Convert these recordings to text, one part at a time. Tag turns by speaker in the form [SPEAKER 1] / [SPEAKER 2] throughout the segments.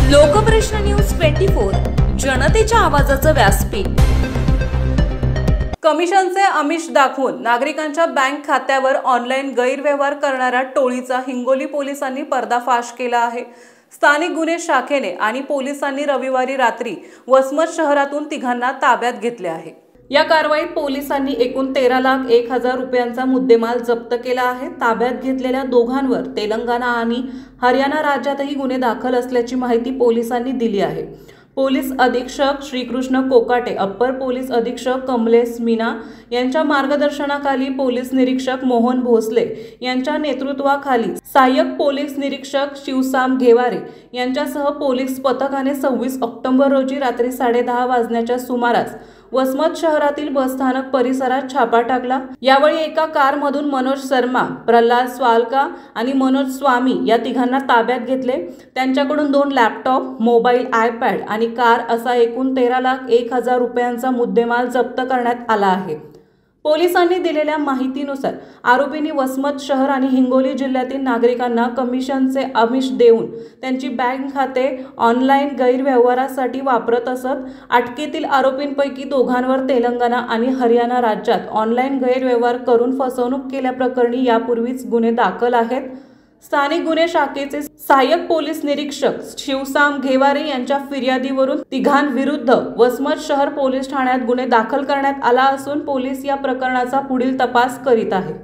[SPEAKER 1] Lokprashna news 24 जनतेच्या आवाजाचं व्यासपीठ। कमिशनचे आमिष दाखवून नागरिकांच्या बँक खात्यावर ऑनलाईन गैरव्यवहार करणाऱ्या टोळीचा हिंगोली पोलिसांनी पर्दाफाश केला आहे। स्थानिक गुन्हे शाखेने आणि पोलिसांनी रविवारी रात्री वसमत शहरातून तिघांना ताब्यात घेतले आहे। या कारवाईत पोलिसांनी एकूण 13,01,000 रुपयांचा मुद्देमाल जप्त केला आहे। ताब्यात घेतलेल्या दोघांवर तेलंगणा आणि हरियाणा राज्यातही गुन्हे दाखल असल्याची माहिती पोलिसांनी दिली आहे। पोलीस अधीक्षक श्रीकृष्ण कोकाटे, अप्पर पोलीस अधीक्षक कमलेश मीना यांच्या मार्गदर्शनाखाली पोलीस निरीक्षक मोहन भोसले यांच्या नेतृत्वाखाली सहाय्यक पोलीस निरीक्षक शिवसाम घेवारे यांच्यासह पोलीस पथकाने 26 ऑक्टोबर रोजी रात्री 10:30 वाजण्याच्या सुमारास वसमत शहरातील बसस्थानक परिसरात छापा टाकला। यावेळी एका कारमधून मनोज शर्मा, प्रल्हाद स्वालका आणि मनोज स्वामी या तिघांना ताब्यात घेतले। त्यांच्याकडून 2 लॅपटॉप, मोबाईल, आयपॅड आणि कार असा एकूण 13,01,000 रुपयांचा मुद्देमाल जप्त करण्यात आला आहे। पोलिसांनी दिलेल्या माहितीनुसार आरोपींनी वसमत शहर आणि हिंगोली जिल्ह्यातील नागरिकांना कमिशनचे आमिष देऊन त्यांची बँक खाते ऑनलाईन गैरव्यवहारासाठी वापरत असत। अटकेतील आरोपींपैकी दोघांवर तेलंगणा आणि हरियाणा राज्यात ऑनलाईन गैरव्यवहार करून फसवणूक केल्याप्रकरणी यापूर्वीच गुन्हे दाखल आहेत। स्थानिक गुन्हे शाखेचे सहाय्यक पोलीस निरीक्षक शिवसाम घेवारे यांच्या फिर्यादीवरून तिघांविरुद्ध वसमत शहर पोलीस ठाण्यात गुन्हे दाखल करण्यात आला असून पोलीस या प्रकरणाचा पुढील तपास करीत आहेत।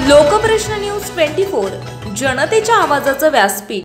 [SPEAKER 1] लोकप्रश्न न्यूज 24 जनतेच्या आवाजाचं व्यासपीठ।